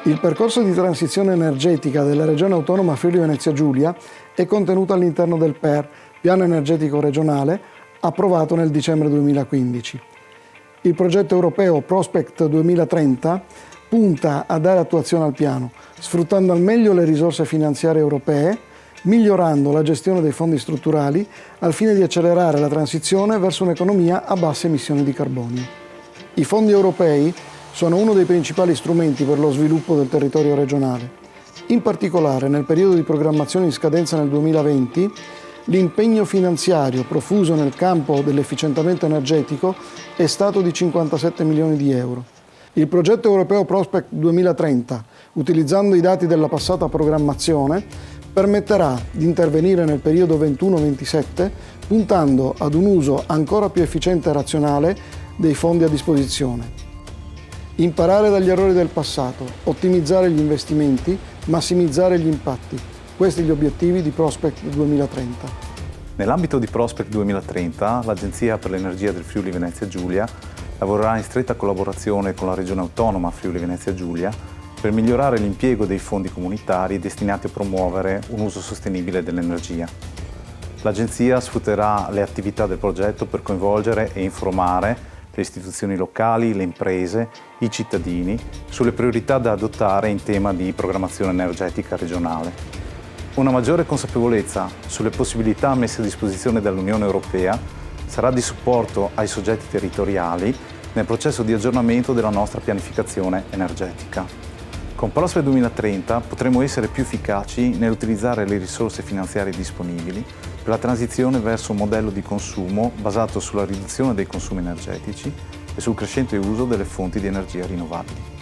Il percorso di transizione energetica della Regione Autonoma Friuli-Venezia Giulia è contenuto all'interno del PER, Piano Energetico Regionale, approvato nel dicembre 2015. Il progetto europeo Prospect 2030 punta a dare attuazione al piano, sfruttando al meglio le risorse finanziarie europee, migliorando la gestione dei fondi strutturali al fine di accelerare la transizione verso un'economia a basse emissioni di carbonio. I fondi europei sono uno dei principali strumenti per lo sviluppo del territorio regionale. In particolare, nel periodo di programmazione in scadenza nel 2020, l'impegno finanziario profuso nel campo dell'efficientamento energetico è stato di 57 milioni di euro. Il progetto europeo Prospect 2030, utilizzando i dati della passata programmazione, permetterà di intervenire nel periodo 21-27, puntando ad un uso ancora più efficiente e razionale dei fondi a disposizione. Imparare dagli errori del passato, ottimizzare gli investimenti, massimizzare gli impatti. Questi gli obiettivi di Prospect 2030. Nell'ambito di Prospect 2030, l'Agenzia per l'Energia del Friuli Venezia Giulia lavorerà in stretta collaborazione con la Regione Autonoma Friuli Venezia Giulia per migliorare l'impiego dei fondi comunitari destinati a promuovere un uso sostenibile dell'energia. L'Agenzia sfrutterà le attività del progetto per coinvolgere e informare le istituzioni locali, le imprese, i cittadini sulle priorità da adottare in tema di programmazione energetica regionale. Una maggiore consapevolezza sulle possibilità messe a disposizione dall'Unione Europea sarà di supporto ai soggetti territoriali nel processo di aggiornamento della nostra pianificazione energetica. Con Prospect 2030 potremo essere più efficaci nell'utilizzare le risorse finanziarie disponibili per la transizione verso un modello di consumo basato sulla riduzione dei consumi energetici e sul crescente uso delle fonti di energia rinnovabili.